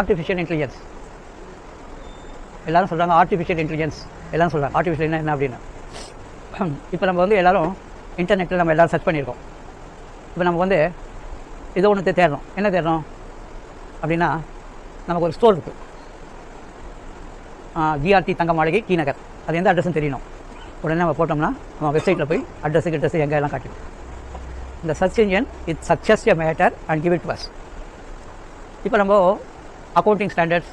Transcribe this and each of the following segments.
Artificial intelligence. எல்லோரும் சொல்கிறாங்க artificial intelligence, எல்லோரும் சொல்கிறாங்க ஆர்டிஃபிஷியல் என்ன அப்படின்னு. இப்போ நம்ம வந்து எல்லோரும் இன்டர்நெட்டில் நம்ம எல்லோரும் சர்ச் பண்ணியிருக்கோம். இப்போ நம்ம வந்து ஏதோ ஒன்று தேடுறோம். என்ன தேடுறோம் அப்படின்னா, நமக்கு ஒரு ஸ்டோர் இருக்குது, ஜிஆர்டி தங்க மாளிகை டி நகர். அது எந்த அட்ரஸ்ன்னு தெரியணும். உடனே நம்ம போட்டோம்னா நம்ம வெப்சைட்டில் போய் அட்ரஸ் எங்கே எல்லாம் காட்டும். இந்த search engine it success a matter and give it to us. இப்போ நம்ம அக்கௌண்டிங் ஸ்டாண்டர்ட்ஸ்,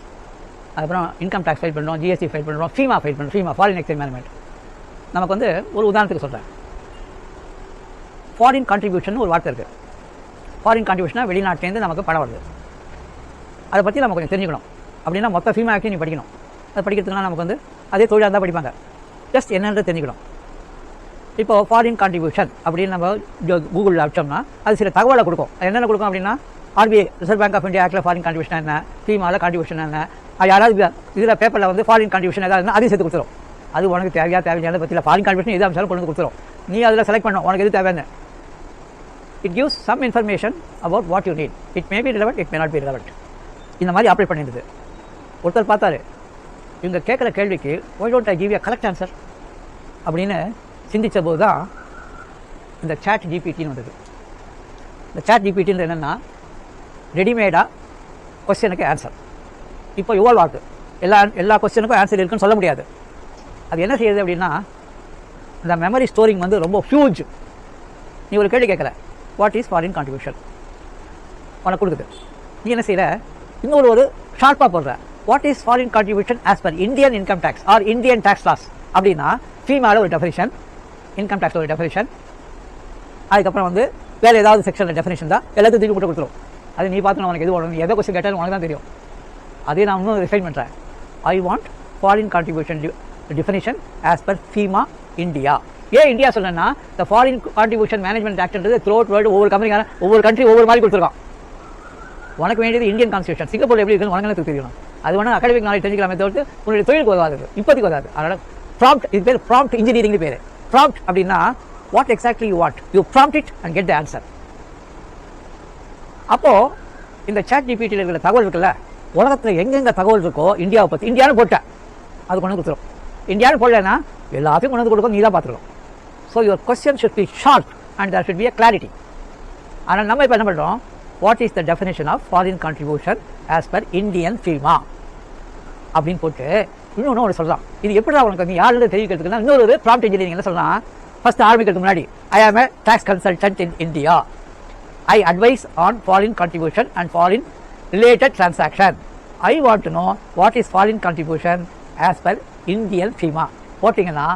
அதுக்கப்புறம் இன்கம் டேக்ஸ் ஃபைல் பண்ணுறோம், ஜிஎஸ்டி ஃபைல் பண்ணுறோம், ஃபீமா ஃபைல் பண்ணுறோம். FEMA foreign exchange management. நமக்கு வந்து ஒரு உதாரணத்துக்கு சொல்கிறேன். ஃபாரின் கான்ட்ரிபியூஷன் ஒரு வார்த்தை இருக்குது. ஃபாரின் கான்ட்ரிபியூஷனாக வெளிநாட்டிலேருந்து நமக்கு பணம் வருது. அதை பற்றி நம்ம கொஞ்சம் தெரிஞ்சுக்கணும். அப்படின்னா மொத்த ஃபீமா ஆக்டி நீ படிக்கணும். அதை படிக்கிறதுக்குனா நமக்கு வந்து அதே தொழிலாக இருந்தால் படிப்பாங்க. ஜஸ்ட் என்னென்று தெரிஞ்சுக்கணும். இப்போது ஃபாரின் கான்ட்ரிபியூஷன் அப்படின்னு நம்ம கூகுளில் அடிச்சோம்னா அது சில தகவலை கொடுக்கும். அது என்னென்ன கொடுக்கும் அப்படின்னா, RBI Reserve Bank of India ஆக்டில் ஃபாரின் கான்ட்ரிபியூஷன் என்ன, ஃபீமாவில் கான்ட்ரிபியூஷன் என்ன, யாராவது இதில் பேப்பரில் வந்து ஃபாரின் கான்ட்ரிபியூஷன் ஏதாவது இருந்தால் அதையும் சேர்த்து கொடுத்துரும். அது உனக்கு தேவையான பற்றியில் ஃபாரின் கான்ட்ரிபியூஷன் எது அம்சாலும் கொண்டு வந்து கொடுத்துரும். நீ அதில் செலக்ட் பண்ணணும் உனக்கு எது தேவையான. It gives some information about what you need. It may be relevant, it may not be relevant. இந்த மாதிரி ஆப்ரேட் பண்ணியிருந்தது. ஒருத்தர் பார்த்தாரு, இவங்க கேட்குற கேள்விக்கு why don't I give a correct answer அப்படின்னு சிந்தித்த போது தான் இந்த சாட் ஜிபிடின்னு வந்தது. இந்த சாட் ஜிபிடின்னு என்னென்னா, ரெடிமேடாக கொஸ்டினுக்கு ஆன்சர். இப்போ இவால்வ் ஆகுது. எல்லா கொஸ்டினுக்கும் ஆன்சர் இருக்குன்னு சொல்ல முடியாது. அது என்ன செய்யுது அப்படின்னா, இந்த மெமரி ஸ்டோரிங் வந்து ரொம்ப ஹியூஜ். நீ ஒரு கேள்வி கேட்குற, வாட் இஸ் ஃபாரின் கான்ட்ரிபியூஷன், உனக்கு கொடுக்குது. நீ என்ன செய்கிற, இன்னொரு ஷார்ப்பாக போடுற, what is foreign contribution as per Indian income tax or Indian tax laws அப்படின்னா, ஃபீமாவில் ஒரு டெஃபினிஷன், இன்கம் டேக்ஸில் ஒரு டெஃபினிஷன், அதுக்கப்புறம் வந்து வேறு ஏதாவது செக்ஷனில் டெஃபினிஷன் தான் எல்லாத்தையும் தூக்கி போட்டு கொடுத்துரும். அது நீ பார்த்து உனக்கு எது வேணும், எதோ கொஸ்டின் கேட்டாலும் உனக்கு தான் தெரியும். அதே நான் இன்னும் ரிஃபைன் பண்ணுறேன். I want foreign contribution definition as per FEMA India. ஏன் இந்தியா சொன்னா, இந்த ஃபாரின் கான்ட்ரிபியூஷன் மேனேஜ்மெண்ட் ஆக்ட்ன்றது த்ரூ அவுட் வேர்ல்டு ஒவ்வொரு கம்பெனிக்கான ஒவ்வொரு கண்ட்ரி ஒவ்வொரு மாதிரி கொடுத்துருக்கான். உனக்கு வேண்டியது இந்தியன் கான்ஸ்டியூஷன். சிங்கப்பூர் எப்படி இருக்குன்னு உனக்கு தெரியணும். அது வேணால் அகாடமிக் நாலேஜ் தெரிஞ்சுக்கலாமே தவிர்த்து உன்னுடைய தொழிலுக்கு உதவாது, இப்போதைக்கு உதவாது. அதனால் ப்ராம்ப்ட், இது பேர் ப்ராம்ப்ட் இன்ஜினியரிங் பேர். ப்ராம்ப்ட் அப்படின்னா what exactly you want, you prompt it and get the answer. அப்போது இந்த சாட் ஜிபிடியில் இருக்கிற தகவல் இருக்குல்ல, உலகத்தில் எங்கெங்கே தகவல் இருக்கோ இந்தியாவை பற்றி, இந்தியான்னு போட்டேன் அது கொண்டு வந்து கொடுத்துரும். இந்தியான்னு போடலன்னா எல்லாத்தையும் கொண்டு வந்து கொடுக்கும், நீ தான் பார்த்துக்கணும். So your question should be sharp and there should be a clarity. ஆனால் நம்ம இப்போ என்ன பண்ணுறோம், what is the definition of foreign contribution as per Indian FEMA அப்படின்னு போட்டு இன்னொன்று ஒன்று சொல்லலாம். இது எப்படி தான் உனக்கு நீ யாருன்னு தெரிவிக்கிறதுக்குன்னா, இன்னொரு ப்ராம்ப்ட் இன்ஜினியரிங் என்ன சொல்லலாம், ஃபர்ஸ்ட் ஆரம்பிக்கிறதுக்கு முன்னாடி, I am a tax consultant in India, I advise on foreign contribution and foreign related transaction, I want to know what is foreign contribution as per Indian FEMA போட்டிங்கன்னா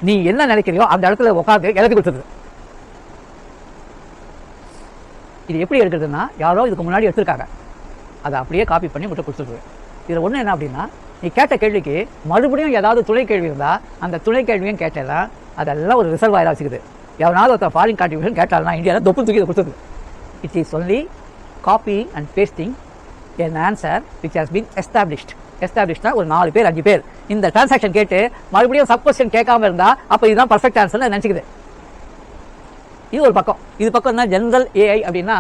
நீ என்ன நினைக்கிறியோ அந்த இடத்துல உட்காந்து எழுதி கொடுத்துருது. இது எப்படி எடுக்கிறதுனா, யாரோ இதுக்கு முன்னாடி எடுத்திருக்காங்க, அதை அப்படியே காப்பி பண்ணி மட்டும் கொடுத்துருது. இதில் ஒன்று என்ன அப்படின்னா, நீ கேட்ட கேள்விக்கு மறுபடியும் ஏதாவது துணை கேள்வி இருந்தால் அந்த துணை கேள்வியும் கேட்டேன்னா அதெல்லாம் ஒரு ரிசர்வ் ஆயிரம் வச்சுக்குது. எவனாவது ஒருத்தர் ஃபாரின் கான்ட்ரிபியூஷன் கேட்டால்னா இந்தியாவில் தொப்பு தூக்கி கொடுத்துருது. It is only copying and pasting an answer which has been established. எஸ்டாப்ளிஷ்னா ஒரு 4 பேர் 5 பேர் இந்த டிரான்சாக்ஷன் கேட்டு மறுபடியும் சப் கொஸ்டின் கேட்காம இருந்தா அப்போ இதுதான் பர்ஃபெக்ட் ஆன்சர்னு நினச்சிக்குது. இது ஒரு பக்கம். இது பக்கம் தான் ஜென்ரல் ஏஐ அப்படின்னா,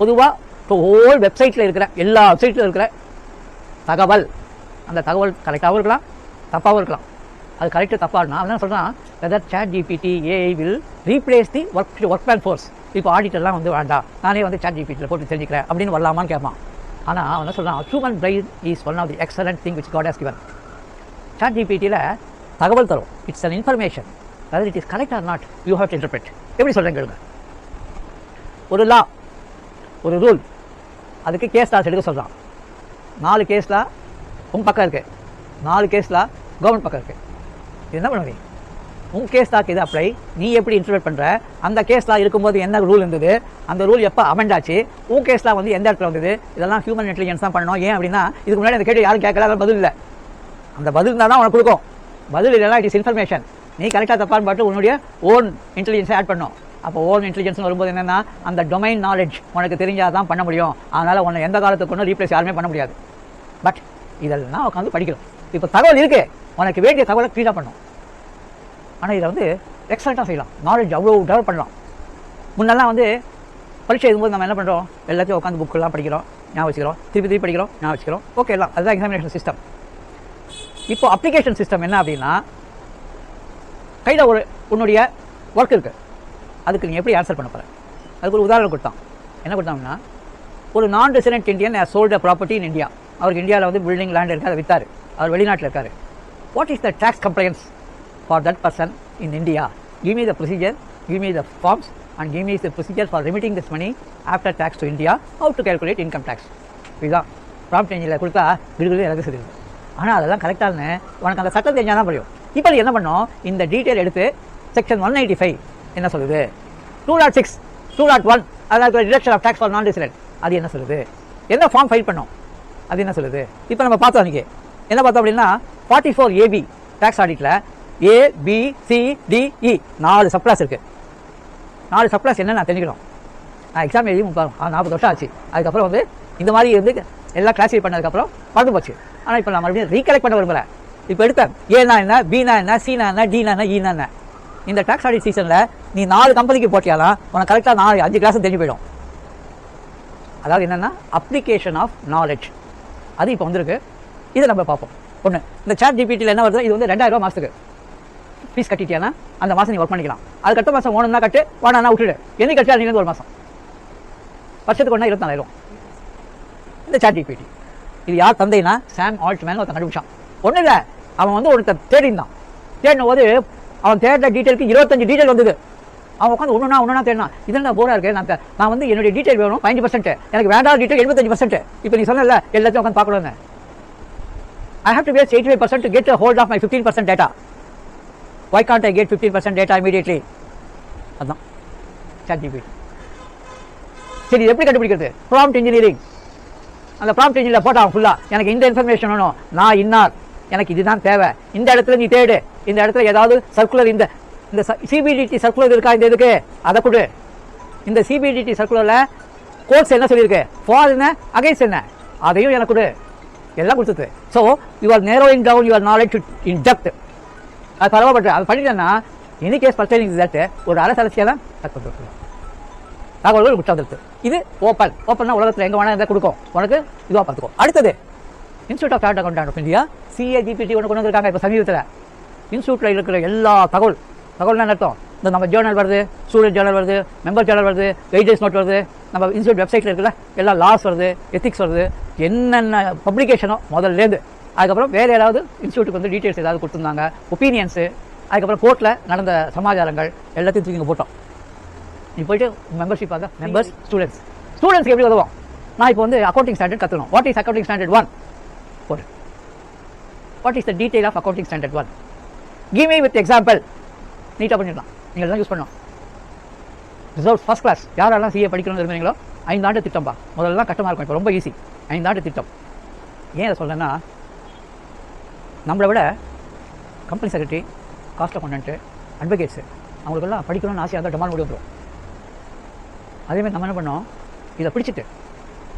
பொதுவாக இப்போ ஹோல் வெப்சைட்டில் இருக்கிற எல்லா வெப்சைட்டில் இருக்கிற தகவல், அந்த தகவல் கரெக்டாகவும் இருக்கலாம் தப்பாகவும் இருக்கலாம். அது கரெக்டாக தப்பாகனா அதான் சொல்கிறான், whether chat GPT AI will replace the work man force. இப்போ ஆடிட்டர்லாம் வந்து வேண்டாம், நானே வந்து சாட் ஜிபிடியில் போட்டு தெரிஞ்சுக்கிறேன் அப்படின்னு வரலாமான்னு கேட்பான். ஆனால் அவன் என்ன சொல்கிறான், human brain is one of the excellent thing which God has given. சாட் ஜிபிடியில் தகவல் தரும், it's an information, whether it is correct or not you have to interpret. எப்படி சொல்கிறேன் கேளுங்க. ஒரு லா, ஒரு ரூல், அதுக்கு கேஸ் லாஸ் எடுக்க சொல்கிறான். 4 கேஸில் உன் பக்கம் இருக்குது, 4 கேஸில் கவர்மெண்ட் பக்கம் இருக்குது. இது என்ன பண்ணுவீங்க? உன் கேஸ் லாக்கு இது அப்ளை, நீ எப்படி இன்டர்பிரட் பண்ணுற, அந்த கேஸ்லாம் இருக்கும்போது என்ன ரூல் இருந்தது, அந்த ரூல் எப்போ அமெண்ட் ஆச்சு, உன் கேஸ்லாம் வந்து எந்த இடத்துல வந்தது, இதெல்லாம் ஹியூமன் இன்டெலிஜென்ஸ் தான் பண்ணணும். ஏன் அப்படின்னா இதுக்கு முன்னாடி அந்த கேட்டு யாரும் கேட்கல, அதில் பதில் இல்லை. அந்த பதில் இருந்தால் தான் உனக்கு கொடுக்கும், பதில் இல்லைனா இட் இஸ் இன்ஃபர்மேஷன். நீ கரெக்டாக தப்பான்னு பார்த்து உன்னுடைய ஓன் இன்டெலிஜென்ஸை ஆட் பண்ணணும். அப்போ ஓன் இன்டெலிஜென்ஸ் வரும்போது என்னென்னா, அந்த டொமைன் நாலேஜ் உனக்கு தெரிஞ்சால் தான் பண்ண முடியும். அதனால் உன்னை எந்த காலத்துக்கு ஒன்றும் ரீப்ளேஸ் யாருமே பண்ண முடியாது. பட் இதெல்லாம் உட்காந்து படிக்கணும். இப்போ தகவல் இருக்குது, உனக்கு வேண்டிய தகவலை க்ளீனாக பண்ணணும். ஆனால் இதை வந்து எக்ஸலண்ட்டாக செய்யலாம், நாலேஜ் அவ்வளோ டெவலப் பண்ணலாம். முன்னெல்லாம் வந்து பரீட்சை எழுதும்போது நம்ம என்ன பண்ணுறோம், எல்லாத்தையும் உட்காந்து புக்கெல்லாம் படிக்கிறோம், ஞாபகம் வச்சுக்கிறோம், திருப்பி படிக்கிறோம், ஞாபகம் வச்சுக்கிறோம். ஓகே, எல்லாம் அதுதான் எக்ஸாமினேஷன் சிஸ்டம். இப்போ அப்ளிகேஷன் சிஸ்டம் என்ன அப்படின்னா, கையில் உன்னுடைய ஒர்க் இருக்குது, அதுக்கு நீ எப்படி ஆன்சர் பண்ண போகிற. அதுக்கு ஒரு உதாரணம் கொடுத்தான். என்ன கொடுத்தாங்கன்னா, ஒரு நான் resident Indian sold a property in India. அவருக்கு இந்தியாவில் வந்து பில்டிங் லேண்ட் இருக்குது, அதை விற்றார், அவர் வெளிநாட்டில் இருக்கார். What is the tax compliance for that person in India? Give me the procedure, give me the forms and give me the procedure for remitting this money after tax to India, how to calculate income tax. இதுதான் prompt என்ஜினில் கொடுத்தா கிடுகிறது எனக்கு தெரியுது. ஆனால் அதெல்லாம் கரெக்டானு உனக்கு அந்த சட்டம் தெரிஞ்சால் தான் புரியும். இப்போ என்ன பண்ணோம், இந்த டீட்டெயில் எடுத்து செக்ஷன் 195 என்ன சொல்லுது, 206, 201 அதாவது deduction of tax for non resident, அது என்ன சொல்லுது, என்ன ஃபார்ம் ஃபைல் பண்ணோம் அது என்ன சொல்லுது. இப்போ நம்ம பார்த்தோம், அன்றைக்கி என்ன பார்த்தோம் அப்படின்னா 44AB டேக்ஸ் ஆடிட்டில் ABCDE 4 சப்ளாஸ் இருக்குது. 4 சப்ளாஸ் என்ன நான் தெரிஞ்சுக்கணும். நான் எக்ஸாம் எழுதி 40 வருஷம் ஆச்சு. அதுக்கப்புறம் வந்து இந்த மாதிரி வந்து எல்லாம் கிளாஸிஃபை பண்ணதுக்கப்புறம் மறந்து போச்சு. ஆனால் இப்போ நான் மறுபடியும் ரீகலெக்ட் பண்ண விரும்புகிறேன். இப்போ எடுத்தேன் ஏனா என்ன, பினா என்ன, சீனா என்ன, டீனா என்ன, ஈனா என்ன. இந்த டேக்ஸ் ஆடிட் சீசனில் நீ 4 கம்பெனிக்கு போட்டியாலாம் உனக்கு கரெக்டாக 5 கிளாஸும் தெரிஞ்சு போயிடும். அதாவது என்னென்னா அப்ளிகேஷன் ஆஃப் நாலேஜ், அது இப்போ வந்திருக்கு. இதை நம்ம பார்ப்போம். ஒன்று, இந்த சாட் ஜிபிடியில் என்ன வருது, இது வந்து 2000 ரூபா மாதத்துக்கு ஃபீஸ் கட்டிட்டியானா அந்த மாதம் நீ ஒர்க் பண்ணிக்கலாம். அதுக்கு அடுத்த மாதம் ஓனம்னா கட்டு, ஓனா விட்டுடு, என்னைக்கு கட்டு அன்றைக்கி ஒரு மாதம், வருஷத்துக்கு ஒன்றா 24,000. இந்த சாட் ஜிபிடி இது யார் தந்தைனா சாம் ஆல்ட்மேன் ஒருத்தன் கண்டுபிடிச்சான். ஒன்றும் இல்லை, அவன் வந்து ஒருத்தர் தேடினான். தேடின போது அவன் தேடின டீட்டெயிலுக்கு 25 டீட்டெயில் வந்தது. அவன் உட்காந்து ஒன்றுனா தேடினான். இதெல்லாம் போராக இருக்கு, நான் வந்து என்னுடைய டீட்டெயில் வேணும் 5%, எனக்கு வேண்டாம் டீட்டெயில் 75%. இப்போ நீ சொன்னல எல்லாத்தையும் உட்காந்து பார்க்கணும்னு. I have to waste 85% to get a hold of my 15% data. Why can't I get 15% data immediately? அதான் ChatGPT. சரி, எப்படி கண்டுபிடிக்கிறது? Prompt engineering. அந்த ப்ராம்ப்ட் இன்ஜினியரில் போட்டான் ஃபுல்லாக, எனக்கு இந்த இன்ஃபர்மேஷன் வேணும், நான் இன்னார், எனக்கு இதுதான் தேவை, இந்த இடத்துல நீ தேடு, இந்த இடத்துல ஏதாவது சர்க்குலர், இந்த சிபிடிடி சர்க்குலர் இருக்கா, இந்த இதுக்கு அதை கொடு. இந்த சிபிடிடி சர்க்குலரில் கோர்ஸ் என்ன சொல்லியிருக்கு, ஃபார் என்ன, அகைன்ஸ்ட் என்ன, அதையும் எனக்கு கொடு. எல்லாம் கொடுத்துது. So you are narrowing down your knowledge in depth. அது பரவாயில்ல, அது பண்ணிட்டேன்னா எனி கேஸ் பர்சனிங் தட் ஒரு அரசியலாம் தகவல்கள் குற்றாதத்து. இது ஓப்பன்னா உலகத்தில் எங்கே வேணால் இருந்தால் கொடுக்கும், உனக்கு இதுவாக பார்த்துக்கோ. அடுத்தது institute of chartered accountant of India, CAGPT ஒன்று கொண்டு வந்திருக்காங்க. இப்போ சமீபத்தில் இன்ஸ்டியூட்டில் இருக்கிற எல்லா தகவல்னா அர்த்தம், இந்த நம்ம ஜேர்னல் வருது, ஸ்டூடெண்ட் ஜேர்னல் வருது, மெம்பர் ஜேர்னல் வருது, கைட்லைன்ஸ் நோட் வருது, நம்ம இன்ஸ்டியூட் வெப்சைட்டில் இருக்குல்ல எல்லா லாஸ் வருது, எத்திக்ஸ் வருது, என்னென்ன பப்ளிகேஷனோ முதல்லேருந்து. அதுக்கப்புறம் வேறு யாராவது இன்ஸ்டியூட்டுக்கு வந்து டீட்டெயில்ஸ் ஏதாவது கொடுத்துருந்தாங்க, ஒப்பீனியன்ஸு, அதுக்கப்புறம் கோர்ட்டில் நடந்த சமாச்சாரங்கள் எல்லாத்தையும் தூக்கி போட்டோம். நீ போயிட்டு மெம்பர்ஷிப் ஆக மெம்பர்ஸ் ஸ்டூடெண்ட்ஸ்க்கு எப்படி உதவும். நான் இப்போ வந்து அக்கௌண்டிங் ஸ்டாண்டர்ட் கற்றுக்கணும். வாட் இஸ் அக்கௌண்டிங் ஸ்டாண்டர்ட் 1 போடு. What is the detail of accounting standard 1, give me with example. நீட்டாக பண்ணிடலாம், நீங்கள் தான் யூஸ் பண்ணணும். ரிசர்வ் ஃபர்ஸ்ட் கிளாஸ் யாரெல்லாம் CA படிக்கணும்னு இருந்தீங்களோ 5 ஆண்டு திட்டம்பா. முதல்லாம் கஷ்டமாக இருக்கும், இப்போ ரொம்ப ஈஸி. 5 ஆண்டு திட்டம். ஏன் அதை சொல்கிறேன்னா, நம்மளை விட company secretary, cost accountant, advocates அவங்களுக்கெல்லாம் படிக்கணும்னு ஆசையாக இருந்தால் டமால் முடிவு வந்துடும். அதேமாதிரி நம்ம என்ன பண்ணோம், இதை பிடிச்சிட்டு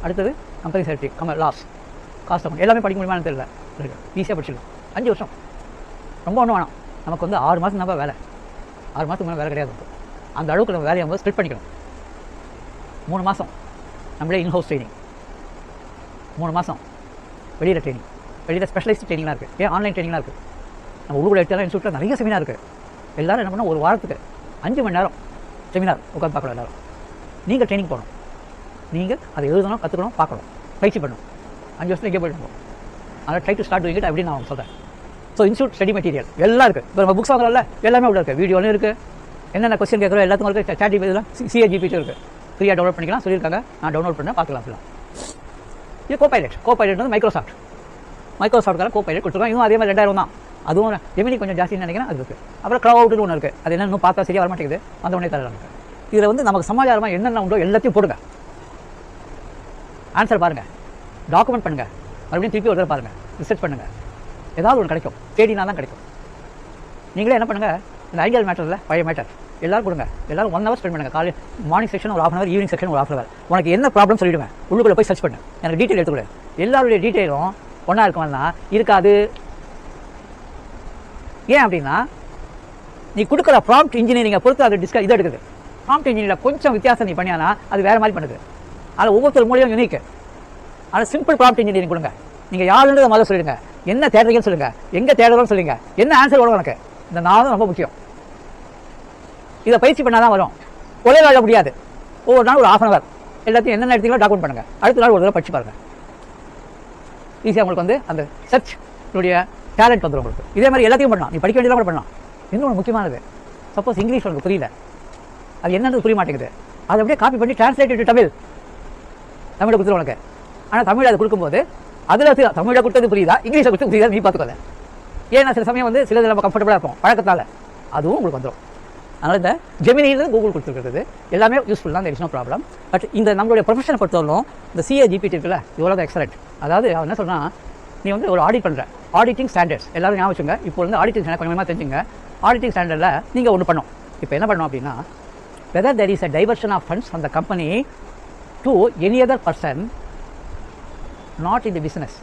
அடுத்தது company secretary, laws, cost account எல்லாமே படிக்க முடியுமான்னு தெரியல, ஈஸியாக படிச்சிடலாம். 5 வருஷம் ரொம்ப ஒன்றும் வேணாம். நமக்கு வந்து 6 மாதம் தான் வேலை, 6 மாதத்துக்கு மேலே வேலை கிடையாது. அந்த அளவுக்கு நம்ம வேலையை வந்து ஸ்ப்ளிட் பண்ணிக்கணும். 3 மாதம் நம்மளே இன்ஹவுஸ் ட்ரைனிங், 3 மாதம் வெளியில் ட்ரைனிங், வெளியில் ஸ்பெஷலைஸ்ட் ட்ரைனிங்லாம் இருக்குது, ஏன் ஆன்லைன் ட்ரைனிங்லாம் இருக்குது. நம்ம உள்ளூர் எடுத்தாலும் இன்ஸ்டியூட்டில் நிறைய செமினார் இருக்குது. எல்லோரும் என்ன பண்ணால் ஒரு வாரத்துக்கு 5 மணி நேரம் செமினார் உட்காந்து பார்க்கலாம். எல்லோரும் நீங்கள் ட்ரைனிங் போகணும், நீங்கள் அதை எழுதணும், கற்றுக்கணும், பார்க்கணும், பயிற்சி பண்ணணும். 5 வருஷத்துல இங்கே போய்ட்டு அதனால் try to start doing it அப்படின்னு நான் சொல்கிறேன். ஸோ இன்ஸ்டியூட் ஸ்டடி மெட்டீரியல் எல்லாம் இருக்குது. இப்போ நம்ம புக்ஸ் வாங்கல எல்லாமே உள்ள இருக்குது, வீடியோலையும் இருக்குது, என்னென்ன கொஸ்டின் கேட்குறோம் எல்லாத்துக்கும் இருக்குது. ChatGPT CAGPT இருக்குது, ஃப்ரீயாக டவுன்லோட் பண்ணிக்கலாம் சொல்லியிருக்காங்க. நான் டவுன்லோட் பண்ண பார்க்கலாம். இது கோபைலட் வந்து மைக்ரோசாஃப்ட்கார கோபைலட் கொடுத்துருக்கோம். இன்னும் அதே மாதிரி 2000 தான். அதுவும் ஜெமினி கொஞ்சம் ஜாஸ்தின்னு நினைக்கிறேன், அது இருக்குது. அப்புறம் க்ளவுட்னு ஒன்று இருக்குது, அது என்னன்னு பார்த்தா சரியாக வரமாட்டேங்குது, அந்த உடனே தரலாம். இதில் வந்து நமக்கு சமாச்சாரமாக என்னென்ன உண்டோ எல்லாத்தையும் போடுங்க, ஆன்சர் பாருங்கள், டாக்குமெண்ட் பண்ணுங்கள், மறுபடியும் திருப்பி ஒரு தடவை பாருங்கள், ரிசர்ச் பண்ணுங்கள், ஏதாவது ஒன்று கிடைக்கும். தேடினா தான் கிடைக்கும். நீங்களே என்ன பண்ணுங்கள், இந்த ஐடியல் மேட்டரில் பழைய மேட்டர் எல்லோரும் கொடுங்க, எல்லோரும் 1 ஹவர் ஸ்பெண்ட் பண்ணுங்கள். காலையில் மார்னிங் செக்ஷன் ஒரு 1/2 ஹவர், ஈவினிங் செக்ஷன் ஒரு 1/2 ஹவர். உனக்கு என்ன ப்ராப்ளம் சொல்லிவிடுவேன், உள்ளுக்குள்ளே போய் சர்ச் பண்ணு, எனக்கு டீட்டெயில் எடுத்துக்கூட. எல்லாருடைய டீட்டெயிலும் ஒன்றா இருக்குமானா இருக்காது. ஏன் அப்படின்னா, நீ கொடுக்குற ப்ராம்ப்ட் இன்ஜினியரிங்கை பொறுத்து அது இது எடுக்குது. ப்ராம்ப்ட் இன்ஜினியரில் கொஞ்சம் வித்தியாசம் நீ பண்ணியானா அது வேறு மாதிரி பண்ணுது. அதில் ஒவ்வொருத்தர் மூலியம் யூனிக். ஆனால் சிம்பிள் ப்ராம்ப்ட் இன்ஜினியரிங் கொடுங்க. நீங்கள் யாருன்றதை முதல்ல சொல்லிடுங்க, என்ன தேடுறீங்கன்னு சொல்லுங்கள், எங்கே தேடுறோம்னு சொல்லுங்க, என்ன ஆன்சர் வரும் எனக்கு. இந்த 4 ரொம்ப முக்கியம். இதை பயிற்சி பண்ணால் தான் வரும். ஒரே நாள் முடியாது. ஒவ்வொரு நாள் ஒரு 1/2 hour எல்லாத்தையும் என்னென்ன எடுத்தீங்களோ டாக்குமெண்ட் பண்ணுங்கள். அடுத்த நாள் ஒரு தடவை படிச்சு பாருங்கள். ஈஸியாக உங்களுக்கு வந்து அந்த சர்ச் டேலண்ட் வந்துடும் உங்களுக்கு. இதே மாதிரி எல்லாத்தையும் பண்ணலாம். நீ படிக்க வேண்டியதாக கூட பண்ணலாம். இன்னொன்று முக்கியமானது, சப்போஸ் இங்கிலீஷ் உங்களுக்கு புரியல, அது என்னன்னு புரிய மாட்டேங்குது, அதை அப்படியே காப்பி பண்ணி டிரான்ஸ்லேட் டு தமிழ், தமிழை கொடுத்துரும் உனக்கு. ஆனால் தமிழ் அதை கொடுக்கும்போது அதில் தமிழை கொடுத்தது புரியுதா, இங்கிலீஷை கொடுத்து புரியுதா நீ பார்த்துக்கோங்க. ஏன்னா சில சமயம் வந்து சிலது நம்ம கம்ஃபர்டபுளாக இருப்போம் பழக்கத்தால், அதுவும் உங்களுக்கு வந்துடும். அதனால் இந்த ஜெமினியில் கூகுள் கொடுத்துருக்கிறது எல்லாமே யூஸ்ஃபுல் தான், there is no problem. But இந்த நம்மளுடைய ப்ரொஃபஷனை பொறுத்தவரைக்கும் இந்த சிஏ ஜிபிடி இருக்குல்ல, இவ்வளோ தான் எக்ஸலண்ட். அதாவது அவன் என்ன சொன்னால், நீ வந்து ஒரு ஆடிட் பண்ணுற, ஆடிட்டிங் ஸ்டாண்டர்ட்ஸ் எல்லாரும் ஞாபகம் வச்சுங்க. இப்போ வந்து ஆடிட்டிங் ஸ்டாண்டர்ட் கொஞ்சமாக தெரிஞ்சுங்க. ஆடிட்டிங் ஸ்டாண்டர்டில் நீங்கள் ஒன்று பண்ணோம். இப்போ என்ன பண்ணோம் அப்படின்னா, whether there is a diversion of funds from the company to any other person not in the business,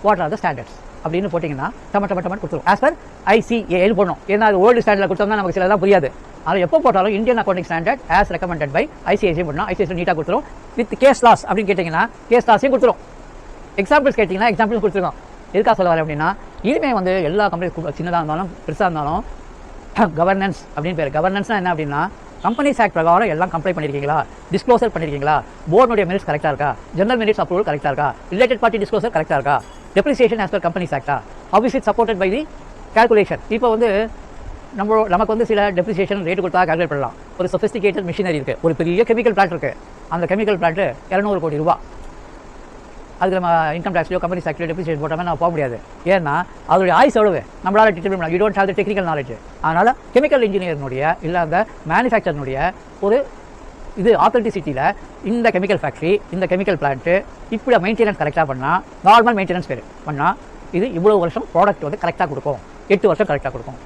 what are the standards அப்படின்னு போட்டிங்கன்னா டமட்டமட்டமட்டு கொடுத்துரும். ஆஸ் பர் ICAI போடணும். ஏன்னா அது ஓல்டு ஸ்டாண்டர்டில் கொடுத்தோம்னா நமக்கு சிலதான் புரியாது. அதில் எப்போ போட்டாலும் Indian accounting standard as recommended by ICICI போடணும். ICICI நீட்டாக கொடுத்துரும். வித் கேஸ் லாஸ் அப்படின்னு கேட்டிங்கன்னா கேஸ் லாஸையும் கொடுத்துரும். எக்ஸாம்பிள்ஸ் கேட்டிங்கன்னா எக்ஸாம்பிள்ஸ் கொடுத்துருக்கோம். எதுக்காக சொல்ல வரேன் அப்படின்னா, இனிமேல் வந்து எல்லா கம்பெனி சின்னதாக இருந்தாலும் பெருசாக இருந்தாலும் கவர்னன்ஸ் அப்படின்னு பேர். கவர்னன்ஸ்னால் என்ன அப்படின்னா, கம்பெனிஸ் ஆக்ட் பிரகாரம் எல்லாம் கம்ப்ளை பண்ணியிருக்கீங்களா, டிஸ்க்ளோசர் பண்ணியிருக்கீங்களா, போர்டுடைய மினிட்ஸ் கரெக்டாக இருக்கா, ஜெனரல் மினிட்ஸ் அப்ரூவல் கரெக்டாக இருக்கா, ரிலேட்டட் பார்ட்டி டிஸ்க்ளோசர் கரெக்டாக இருக்கா, டெப்ரிசியேஷன் ஆஸ் பர் கம்பெனிஸ் ஆக்டா, how is it supported by the calculation. இப்போ வந்து நமக்கு வந்து சில டெப்ரிசியேஷன் ரேட்டு கொடுத்தா கால்குலேட் பண்ணலாம். ஒரு சொஃபிஸ்டிகேட்டட் மிஷினரி இருக்குது, ஒரு பெரிய கெமிக்கல் பிளான்ட் இருக்குது. அந்த கெமிக்கல் பிளான்ட்டு 200 கோடி ரூபா. அதுக்கு நம்ம இன்கம் டேக்ஸ்லையோ கம்பெனி ஆக்ட்லையோ டெப்ரிசியேஷன் போட்டாமல் நம்ம போக முடியாது. ஏன்னா அதோடைய ஆயுஸ் எவ்வளவு நம்மளால் டிட்டர்மின் பண்ணலாம். You don't have the technical knowledge. அதனால் கெமிக்கல் இன்ஜினியர்னுடைய இல்லை அந்த மேனுஃபேக்சர்னுடைய ஒரு இது ஆத்தென்டிசிட்டியில் இந்த கெமிக்கல் ஃபேக்ட்ரி, இந்த கெமிக்கல் பிளான்ட்டு இப்படி மெயின்டெனன்ஸ் கரெக்டாக பண்ணால், நார்மல் மெயின்டெனன்ஸ் பேர் பண்ணால், இது இவ்வளோ வருஷம் ப்ராடக்ட் வந்து கரெக்டாக கொடுக்கும், 8 வருஷம் கரெக்டாக கொடுக்கும்.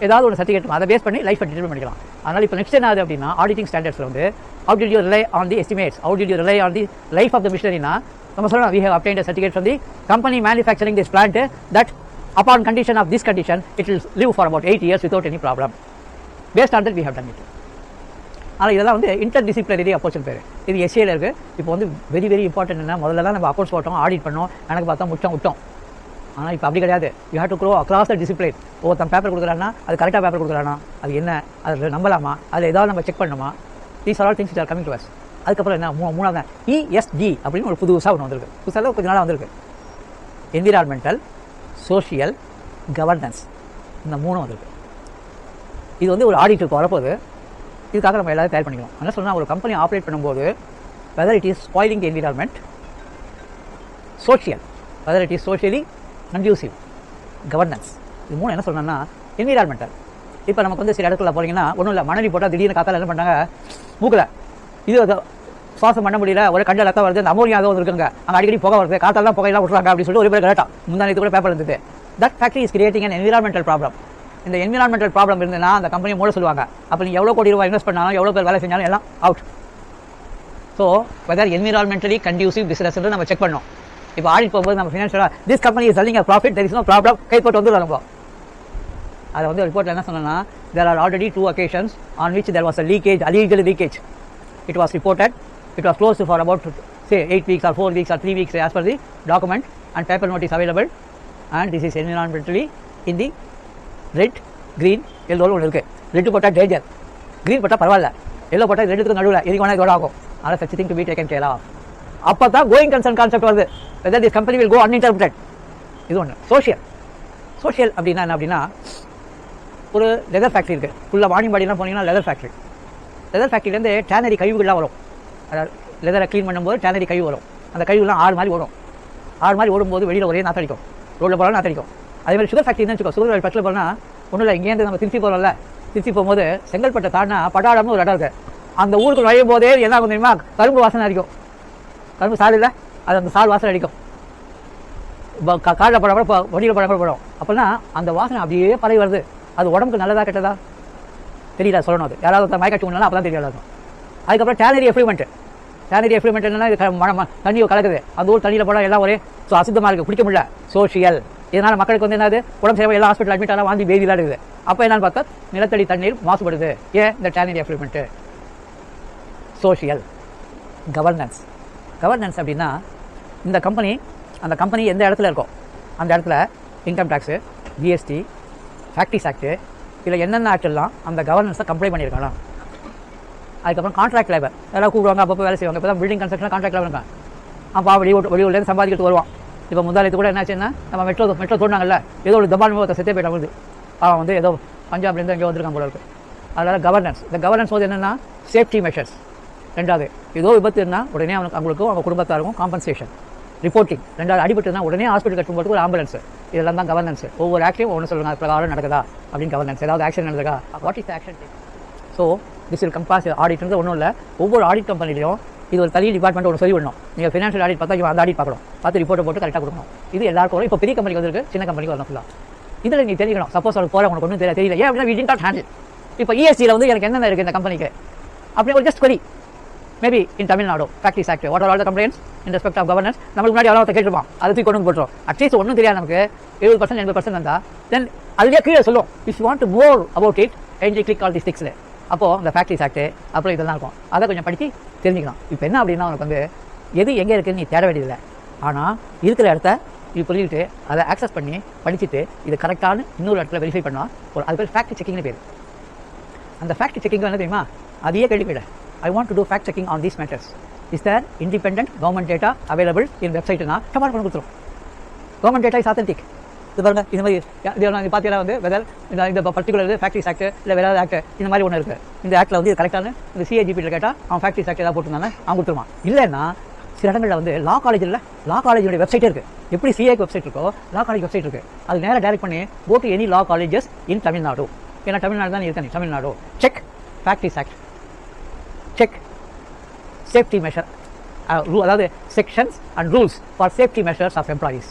ஏதாவது ஒரு சர்டிஃபிகேட் அதை பேஸ் பண்ணி லைஃப் டிட்டர்மின் பண்ணிக்கலாம். அதனால் இப்போ நெக்ஸ்ட் என்ன ஆகுது அப்படின்னா, ஆடிட்டிங் ஸ்டாண்டர்ட்ஸில் வந்து how did you rely on the estimates, how did you rely on the life of the machinery na நம்ம சொல்லலாம், we have obtained a certificate from the company manufacturing this plant that upon condition of this condition it will live for about 8 years without any problem. Based on that we have done it. ஆனால் இதெல்லாம் வந்து inter disciplinary approach பேர். இது எஸ்ஏல இருக்குது. இப்போ வந்து very very important என்ன, முதல்ல தான் நம்ம அக்கௌண்ட்ஸ் போட்டோம், ஆடிட் பண்ணோம், கணக்கு பார்த்தா விட்டோம். ஆனால் இப்போ அப்படி கிடையாது. You have to grow across the discipline. ஒருத்தன் பேப்பர் கொடுக்குறான்னா அது கரெக்டாக பேப்பர் கொடுக்குறானா, அது என்ன, அது நம்பலாமா, அதில் ஏதாவது நம்ம செக் பண்ணணுமா, these are all things which are coming to us. அதுக்கப்புறம் என்ன, மூணாவது ESG அப்படின்னு ஒரு புதுசாக ஒன்று வந்திருக்கு. புதுசாக கொஞ்ச நாளாக வந்திருக்கு. என்விரான்மெண்டல், சோஷியல், கவர்னன்ஸ், இந்த 3 வந்திருக்கு. இது வந்து ஒரு ஆடிட்டுக்கு வரப்போது. இதுக்காக நம்ம எல்லாரும் தயார் பண்ணிக்கணும். என்ன சொன்னால், ஒரு கம்பெனி ஆப்ரேட் பண்ணும்போது weather it is spoiling the environment, social weather it is socially conducive, governance, இது 3 என்ன சொல்லணும்னா, என்விரான்மெண்டல். இப்போ நமக்கு வந்து சில இடத்துல போகிறீங்கன்னா ஒன்றும் இல்லை, மணலி போட்டால் திடீர்னு காத்தால் என்ன பண்ணாங்க, மூக்கில் இது சுவாசம் பண்ண முடியல, ஒரு கண்ட ரத்தம் வருது, அந்த அமோனியா வந்து இருக்குங்க, அங்கே அடிக்கடி புகை வருது, காத்தால் தான் புகையெல்லாம் விட்டுறாங்க அப்படின்னு சொல்லிட்டு ஒரு பேர் கரெக்டாக முந்தானத்து கூட பேப்பர் இருந்தது. That factory is creating an environmental problem. இந்த என்விரான்மெண்டல் ப்ராப்ளம் இருந்ததுன்னா அந்த கம்பெனி மூட சொல்லுவாங்க. அப்போ நீங்கள் எவ்வளோ கோடி ரூபாய் இன்வெஸ்ட் பண்ணாலும், எவ்வளோ பேர் வேலை செஞ்சாலும் எல்லாம் out. So whether environmentally conducive business நம்ம செக் பண்ணோம். இப்போ ஆடிட் போகும்போது நம்ம ஃபினான்ஷியலாக this company is selling a profit, there is no problem, கைப்போட்டு வந்துடும். நம்ம அதை வந்து ரிப்போர்ட்டில் என்ன சொன்னோன்னா, there are already 2 occasions on which there was a leakage, illegal leakage. It was reported, it was closed for about say 8 weeks or 4 weeks or 3 weeks as per the document and paper notice available, and this is environmentally in the red, green, yellow ஒன்று இருக்குது. Red போட்டால் danger, green போட்டால் பரவாயில்ல, yellow போட்டால் ரெண்டுக்கு நடுவில் எதுக்கு வேணால் இதோட ஆகும். அதனால் such thing to be taken care of. அப்போ தான் கோயிங் கன்சர்ன் கான்செப்ட் வருது, whether this company will go uninterrupted. இது ஒன்று. சோஷியல் அப்படின்னா என்ன அப்படின்னா, ஒரு லெதர் ஃபேக்ட்ரி இருக்குது, ஃபுல்லாக வாணிபாடிலாம் போனீங்கன்னா லெதர் ஃபேக்ட்ரிலேருந்து டேனரி கழிவுகள்லாம் வரும். அதாவது லெதரை க்ளீன் பண்ணும்போது டேனரி கழிவு வரும். அந்த கழிவுலாம் 6 மாதிரி ஓடும்போது வெளியில் ஒரே நாத்தடிக்கும், ரோட்டில் போகலாம் நாத்தடிக்கும். அதேமாதிரி சுகர் ஃபேக்ட்ரின்னு வச்சுக்கோ, சுகர் ஃபேக்ட்ரியில் போனால் ஒன்றும் இல்லை, இங்கேருந்து நம்ம திருச்சி போகிறோம்ல, திருச்சி போகும்போது செங்கல்பட்டை தாண்டினா படாடம்னு ஒரு இடம் இருக்குது. அந்த ஊருக்கு நுழையும் போதே என்ன ஆகும் தெரியுமா, கரும்பு வாசனை அடிக்கும். கரும்பு சால் இல்லை, அது அந்த சால் வாசனை அடிக்கும். காலில் படம் கூட வண்டியில் படம் கூட போடும். அப்போனா அந்த வாசனை அப்படியே பரவி வருது. அது உடம்புக்கு நல்லதா கெட்டதா தெரியல, சொல்லணும். அது யாராவது மயக்காட்சி ஒன்றுனா அப்போ தான் தெரியல. அதுக்கப்புறம் டேனரி எஃப்ளூமெண்ட் என்னன்னா, இது தண்ணியை கலக்குது, அந்த ஊர் தண்ணியில் போட எல்லாம் ஒரே அசுத்தமாக இருக்குது, குடிக்க முடியல. சோஷியல், இதனால் மக்களுக்கு வந்து என்னது, உடம்பு சரியாக எல்லாம் ஹாஸ்பிட்டல் அட்மிட் ஆனால் வாந்தி பேதி இருக்குது. அப்போ என்னன்னு பார்த்தா நிலத்தடி தண்ணீர் மாசுபடுது. ஏன்? இந்த டேனரி எஃப்ளூமெண்ட்டு. சோஷியல். கவர்னன்ஸ் அப்படின்னா இந்த கம்பெனி அந்த கம்பெனி எந்த இடத்துல இருக்கோ அந்த இடத்துல income tax, GST, factories act, இல்லை என்னென்ன ஆக்ட் எல்லாம் அந்த கவர்னன்ஸை கம்ப்ளைண்ட் பண்ணியிருக்கலாம். அதுக்கப்புறம் கான்ட்ராக்ட் லேபர் எல்லாம் கூப்பிடுவாங்க, அப்பப்போ வேலை செய்வாங்க. இப்போ தான் பில்டிங் கன்ஸ்ட்ரக்ஷன் கான்ட்ராக்ட் லேபர் இருக்காங்க. அப்போ வெளியூர்லேருந்து சம்பாதிக்கிட்டு வருவான். இப்போ முந்தாலத்து கூட என்னாச்சுன்னா, நம்ம மெட்ரோ தோணாங்கல்ல, ஏதோ ஒரு தபால் ஒருத்தர் செத்தே போயிட்ட வந்து அவன் வந்து ஏதோ பஞ்சாப்லேருந்து எங்கேயோ வந்திருக்கான் போல இருக்குது. அதனால் கவர்னன்ஸ், இந்த கவர்னன்ஸ் வந்து என்னென்னா சேஃப்டி மெஷர்ஸ். ரெண்டாவது, ஏதோ விபத்து இருந்தால் உடனே அவங்களுக்கும் அவங்க குடும்பத்தாருக்கும் காம்பன்சேஷன், ரிப்போர்ட்டிங். ரெண்டாவது, அடிபட்டுனா உடனே ஹாஸ்பிட்டல் கட்டும் போது ஒரு ஆம்புலன்ஸ். இதெல்லாம் தான் கவர்னன்ஸ். ஒவ்வொரு ஆக்ஷனையும் ஒன்று சொல்லுங்கள், அது பிரகாரம் நடக்குதா அப்படின்னு கவர்னன்ஸ். ஏதாவது ஆக்ஷன் நடக்குதா, what is action take. So this will compass ஆடிட்ன்றது ஒன்றும் இல்லை. ஒவ்வொரு ஆடிட் கம்பெனிலையும் இது ஒரு தனி டிபார்ட்மெண்ட் ஒன்று சொல்லி விடணும். நீங்கள் ஃபினான்ஷியல் ஆடிட் பார்த்தா இவன் அந்த ஆடிட் பார்க்கணும், பார்த்து ரிப்போர்ட்டை போட்டு கரெக்டாக கொடுக்கணும். இது எல்லாருக்கும் வரும். இப்போ பெரிய கம்பெனிக்கு வந்துருக்கு, சின்ன கம்பெனிக்கு வரணும் ஃபுல்லாக. இதில் நீங்கள் தெரிஞ்சுக்கணும். சப்போஸ் அவருக்கு போகிற உங்களுக்கு ஒன்றும் தெரியல, ஏன் அப்படின்னா வி டிட் நாட் ஹேண்டில். இப்போ இஎஸ்சியில் வந்து எனக்கு என்னென்ன இருக்குது இந்த கம்பெனிக்கு அப்படி ஒரு just query. Maybe in Tamil Nadu factories act, what are all the complaints in respect of governance. நம்மளுக்கு முன்னாடி எவ்வளோ கேட்டுருப்பான், அதை தூக்கி கொண்டு போட்டுரும். அட்லீஸ்ட் ஒன்றும் தெரியாது நமக்கு, 70% 80% வந்தால் தென் அதுலேயே கீழே சொல்லும், if you want to more about it என்ஜி கிளிக் ஆல் தி ஸ்டிக்ஸில். அப்போது இந்த ஃபேக்ட்ரிஸ் ஆக்ட் அப்புறம் இதெல்லாம் இருக்கும், அதை கொஞ்சம் படித்து தெரிஞ்சுக்கலாம். இப்போ என்ன அப்படின்னா உனக்கு வந்து எது எங்கே இருக்குதுன்னு நீ தேட வேண்டியதில்லை. ஆனால் இருக்கிற இடத்த நீ புரிஞ்சுக்கிட்டு அதை ஆக்சஸ் பண்ணி படிச்சுட்டு இது கரெக்டான இன்னொரு இடத்துல வெரிஃபை பண்ணால் ஒரு அது பேர் ஃபேக்ட் செக்கிங்னு பேர். அந்த ஃபேக்ட் செக்கிங் என்ன தெரியுமா, அதையே கேள்விப்பட I want to do fact checking on these matters. Is there independent government data available in வெப்சைட்னா கமாண்ட் பண்ணி கொடுத்துரும். Government data is authentic. இது பாருங்க, இந்த மாதிரி பார்த்தீங்கன்னா வந்து வெதர் இந்த பர்டிகுலர் ஃபேக்ட்ரிஸ் ஆக்ட் இல்லை வேறு ஆக்ட் இந்த மாதிரி ஒன்று இருக்குது. இந்த ஆக்டில் வந்து இது கரெக்டான இந்த சிஏஜிபியில் கேட்டால் அவன் ஃபேக்ட்ரிஸ் ஆக்ட் ஏதாவது போட்டுருந்தானே அவன் கொடுத்துருவான். இல்லைன்னா சில இடங்களில் வந்து லா காலேஜில் லா காலேஜோட வெப்சைட்டே இருக்குது. எப்படி சிஏக்கு வெப்சைட் இருக்கோ லா காலேஜ் வெப்சைட் இருக்குது. அது நேராக டைரக்ட் பண்ணி go to any law colleges in Tamil Nadu. ஏன்னா தமிழ்நாடு தான் இருக்கேன், Tamil Nadu. Check factories act, check safety measure, அதாவது sections and rules for safety measures of employees.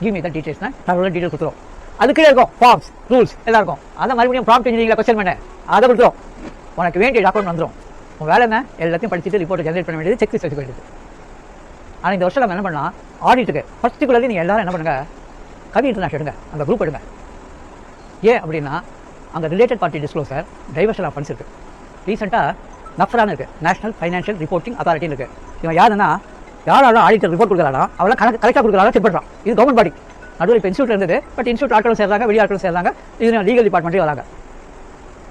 Give me the டீடைல்ஸ்னா நான் டீடைல் கொடுத்துரும். அது கீழே இருக்கும் ஃபார்ம்ஸ், ரூல்ஸ் எல்லாம் இருக்கும். அதை மறுபடியும் ப்ராம்ப்ட் இன்ஜினியரிங்ல கொஸ்டின் பண்ண அதை கொடுத்துரும். உனக்கு வேண்டிய டாக்குமெண்ட் வந்துடும். உன் வேலை என்ன, எல்லாத்தையும் படிச்சுட்டு ரிப்போர்ட் ஜெனரேட் பண்ண வேண்டியது, செக் லிஸ்ட் வச்சுக்க வேண்டியது. ஆனால் இந்த வருஷம் நம்ம என்ன பண்ணலாம், ஆடிட்டுக்கு பர்டிகுலர்லி நீங்கள் எல்லாரும் என்ன பண்ணுங்க, கவி இன்டர்நேஷனல் எடுங்க, அந்த குரூப் எடுங்க. ஏன் அப்படின்னா அங்கே related party disclosure, diversion of funds இருக்குது. ரீசெண்டாக நஃப்ரான்னு இருக்குது, நேஷனல் ஃபைனான்ஷியல் ரிப்போர்ட்டிங் அத்தாரிட்டின்னு இருக்குது. இவன் யாருன்னா யாராலும் ஆடிட்டர் ரிப்போர்ட் கொடுக்குறானா அவெல்லாம் கரெக்டாக கொடுக்குறாங்க செக் பண்ணுறான். இது கவர்மெண்ட் பாடி. நடுவில் இப்போ இன்ஸ்டியூட் இருந்தது, பட் இன்ஸ்டியூட் ஆட்களும் சேர்றாங்க, வெளி ஆட்களும் சேர்றாங்க, இது லீகல் டிபார்ட்மெண்ட்டே வராங்க.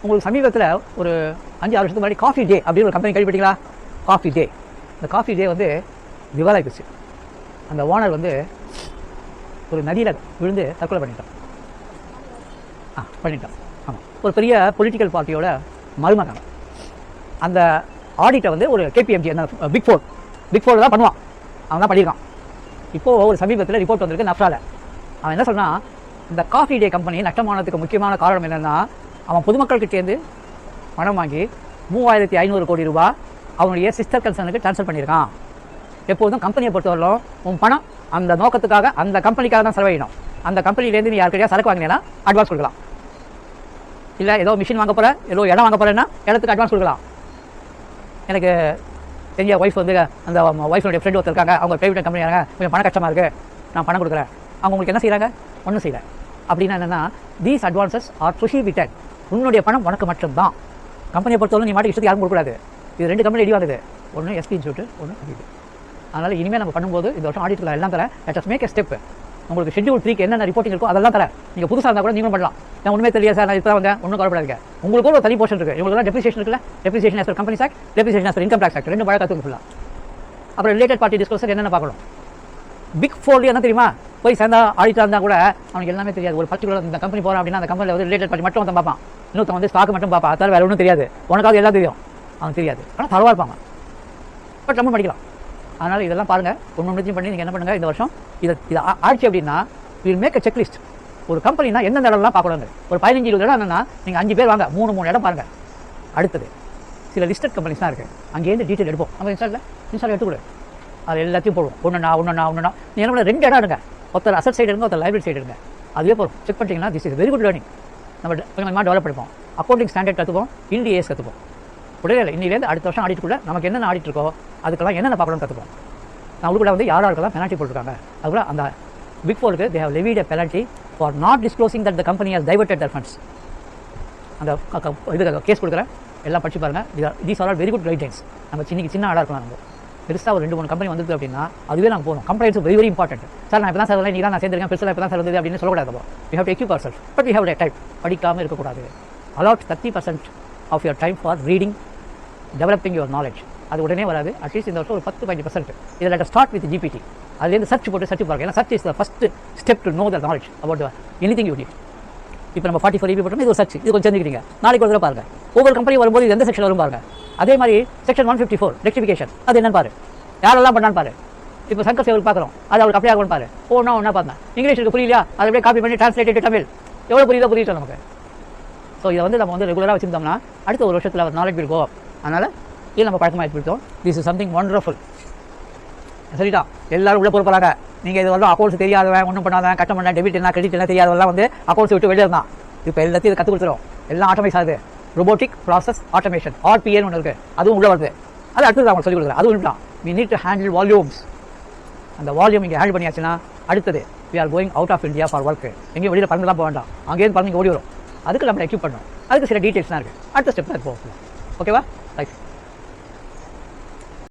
உங்களுக்கு சமீபத்தில் ஒரு 5-6 வருஷத்துக்கு முன்னாடி காஃபி டே அப்படின்னு ஒரு கம்பெனி கேள்விப்பட்டீங்களா? Coffee Day. இந்த காஃபி டே வந்து திவாலாகி போச்சு. அந்த ஓனர் வந்து ஒரு நதியில் விழுந்து தற்கொலை பண்ணிட்டான். ஆமாம், ஒரு பெரிய பொலிட்டிக்கல் பார்ட்டியோட மருமகன். அந்த ஆடிட்டை வந்து ஒரு கேபிஎம்ஜி அந்த பிக் ஃபோர் தான் பண்ணுவான், அவன் தான் பண்ணியிருக்கான். இப்போது ஒரு சமீபத்தில் ரிப்போர்ட் வந்திருக்கு நஃப்ராவில். அவன் என்ன சொன்னால், இந்த காஃபி டே கம்பெனி நஷ்டமானதுக்கு முக்கியமான காரணம் என்னென்னா, அவன் பொதுமக்கள்கிட்டேருந்து பணம் வாங்கி 3500 கோடி ரூபாய் அவனுடைய சிஸ்டர் கன்சர்னுக்கு ட்ரான்ஸ்ஃபர் பண்ணியிருக்கான். எப்போதும் கம்பெனியை பொறுத்தவரையிலும் உன் பணம் அந்த நோக்கத்துக்காக அந்த கம்பெனிக்காக தான் செலவழிக்கணும். அந்த கம்பெனிலேருந்து நீ யாருக்கிடையா சரக்கு வாங்கினேன்னா அட்வான்ஸ் கொடுக்கலாம். இல்லை ஏதோ மிஷின் வாங்க போகிற, ஏதோ இடம் வாங்க போகிறேன்னா இடத்துக்கு அட்வான்ஸ் கொடுக்கலாம். எனக்கு தெரிஞ்ச ஒய்ஃப் வந்து அந்த ஒய்ஃபுடைய ஃப்ரெண்ட் ஒருத்தர் இருக்காங்க, அவங்க ப்ரைவேட் கம்பெனி இருக்காங்க, கொஞ்சம் பணம் கஷ்டமாக இருக்குது, நான் பணம் கொடுக்குறேன். அவங்க உங்களுக்கு என்ன செய்கிறாங்க, ஒன்றும் செய்யலை. அப்படின்னா என்னென்னா, தீஸ் அட்வான்சஸ் ஆர் ப்ரொஹிபிட்டட். உன்னுடைய பணம் உனக்கு மட்டும்தான். கம்பெனியை பொறுத்தவரை நீ மாட்டி இஷ்டத்துக்கு யாரும் கொடுக்கூடாது. இது 2 கம்பெனி ரெடி ஆகுது, ஒன்று எஸ்பி இன்ஸ்டியூட், ஒன்று இது. அதனால் இனிமேல் நம்ம பண்ணும்போது இந்த வருஷம் ஆடிட்டில் எல்லாம் தர let us make a step. உங்களுக்கு ஷெட்யூல் 3க்கு என்னென்ன ரிப்போர்ட்டிங் இருக்கோ அதெல்லாம் தர. நீங்கள் புதுசாக இருந்தால் கூட நீங்களும் பண்ணலாம். நான் உண்மையே தெரியாது சார், நான் இப்போ வந்தேன், ஒன்றும் கவலைப்படாதீங்க. உங்களுக்கு ஒரு தனி போர்ஷன் இருக்குது. இவங்களுக்கு டெப்ரிசியேஷன் இருக்குல்ல, depreciation as per company act, depreciation as per income tax act, 2 பழக்க கற்றுக்கு ஃபுல்லாக. அப்புறம் ரிலேட்டட் பார்ட்டி டிஸ்க்ளோசர் என்னென்ன பார்க்கணும். பிக் ஃபோர்லேயே என்ன தெரியுமா, போய் சேர்ந்தா ஆடிட்டாக இருந்தால் கூட அவனுக்கு எல்லாமே தெரியாது. ஒரு பர்டிகுலர் இந்த கம்பெனி போகிறான் அப்படின்னா அந்த கம்பெனியில் வந்து ரிலேட்டட் பார்ட்டி மட்டும் வந்து பார்ப்பான், இன்னொருத்தன் வந்து ஸ்டாக் மட்டும் பார்ப்பான். அதாவது வேறு ஒன்றும் தெரியாது. உனக்காவது எல்லாம் தெரியும், அவனுக்கு தெரியாது. ஆனால் தரவாக இருப்பாங்க, பட் நம்ம படிக்கலாம். அதனால் இதெல்லாம் பாருங்கள், ஒன்றுத்தையும் பண்ணி நீங்கள் என்ன பண்ணுங்கள், இந்த வருஷம் இது ஆட்சி அப்படின்னா வில் மேக் அ செக்லிஸ்ட். ஒரு கம்பெனினா எந்தெந்த இடம்லாம் பார்க்கணுங்க. ஒரு 15-20 இடம் என்னன்னா, நீங்கள் 5 பேர் வாங்க, 3 இடம் பாருங்கள். அடுத்தது சில லிஸ்டட் கம்பெனிஸ்லாம் இருக்குது, அங்கேருந்து டீட்டெயில் எடுப்போம். நம்ம இன்ஸ்டால் எடுத்துக்கூட அது எல்லாத்தையும் போடுவோம். ஒன்றுனா நீ என்ன 2 இடம் எடுங்க. ஒருத்தர் அசட் சைடு எடுங்க, ஒருத்தர் லைப்ரரி சைடு எடுங்க. அதுவே போகிறோம். செக் பண்ணிட்டீங்கன்னா this is very good learning. நம்ம கொஞ்சமாக டெவலப் பண்ணிப்போம். அக்கௌண்டிங் ஸ்டாண்டர்ட் கற்றுப்போம், இண்டிஏஸ் கற்றுப்போம். உடனே இல்லை, இன்னிலேருந்து அடுத்த வருஷம் ஆடிட்டுக்குள்ள நமக்கு என்னென்ன ஆடிட் இருக்கோ அதுக்கெல்லாம் என்னென்ன பார்க்கணும்னு கற்றுப்போம். நான் உங்களுக்குள்ள வந்து யாராருக்கெல்லாம் பெனால்ட்டி போட்டிருக்காங்க, அதுக்குள்ள அந்த பிக் ஃபோருக்கு they have levied a penalty for not disclosing that the company has diverted their funds. அந்த இது கேஸ் கொடுக்குறேன், எல்லாம் படிச்சு பாருங்கள். These are all very good guidelines. நம்ம சின்ன ஆளாக இருக்கலாம். நம்ம பெருசாக ஒரு 2-3 கம்பெனி வந்தது அப்படின்னா அதுவே நாங்கள் போகணும். Complaints very very important. Sir நான் இப்போ தான் சார் வரல, நீங்கள் தான் நான் சேர்ந்துருக்கேன், பெருசாக இப்போ தான் சார் வந்தது அப்படின்னு சொல்லக்கூடாது. We have to equip ourselves, but we have a time. படிக்காமல் இருக்கக்கூடாது. Allot 30% of your time for reading, developing your knowledge. அது உடனே வராது. அட்லீஸ்ட் இந்த வருஷம் ஒரு 10-15%. இதில் லெட் ஸ்டார்ட் வித் ஜிபிடி. அதுலேருந்து சர்ச் பாருங்க. ஏன்னா search is the first step to know the knowledge about anything you need. இப்போ நம்ம 44 EB போட்டோம், இது ஒரு சர்ச், இது கொஞ்சம் தெரிஞ்சுக்கிட்டீங்க. நாளைக்கு ஒரு தடவை பாருங்க, ஒவ்வொரு கம்பெனி வரும்போது இது எந்த செக்ஷன் வரும் பாருங்க. அதே மாதிரி செக்ஷன் 154 ரெக்டிஃபிகேஷன், அது என்னன்னு பாரு, யாரெல்லாம் பண்ணான்னு பாரு. இப்போ சங்கர் சேவருக்கு பார்க்குறோம், அது அவருக்கு அப்ளை ஆகும்னு பாரு. ஒன்றா பார்த்தேன், இங்கிலீஷுக்கு புரியலையா, அதை அப்படியே காப்பி பண்ணி டிரான்ஸ்லேட் தமிழ், எவ்வளோ புரியுதோ நமக்கு. ஸோ இதை வந்து நம்ம வந்து ரெகுலராக வச்சுருந்தோம்னா அடுத்த ஒரு வருஷத்தில் அவர் நாலேஜ் வில் கோ அப். அதனால் இது நம்ம பழக்கமாக எடுத்துக்கிட்டோம். This is something wonderful. சரிடா, எல்லாரும் உள்ள போகிறாங்க. நீங்கள் இது வரலாம் அக்கௌண்ட்ஸ் தெரியாதவன், ஒன்றும் பண்ணாதவன், கஷ்டம் பண்ண டெபிட் என்ன கிரெடிட் என்ன தெரியாதவெல்லாம் வந்து அக்கௌண்ட்ஸ் விட்டு வெளியே இருந்தான். இப்போ எல்லாத்தையும் இதை கற்றுக் கொடுத்துரும். எல்லாம் ஆட்டோமேட் ஆகுது. ரொபோட்டிக் ப்ராசஸ் ஆட்டோமேஷன், RPA ஒன்று இருக்குது, அதுவும் உள்ள வருது. அது அடுத்தது அவங்க சொல்லிக் கொடுக்குறேன். அதுவும் இப்படிலாம் we need to handle volumes. அந்த வால்யூம் இங்கே ஹேண்டில் பண்ணியாச்சுன்னா அடுத்தது we are going out of India for work. எங்கேயும் வெளியில் பறந்துலாம் போக வேண்டாம், அங்கேயிருந்து பறந்து இங்கே ஓடி வரும். அதுக்கு நம்ம எக்யூப் பண்ணணும். அதுக்கு சில டீட்டெயில்ஸ்லாம் இருக்குது. அடுத்த ஸ்டெப் தான் போகும். ஓகேவா? ரைட்.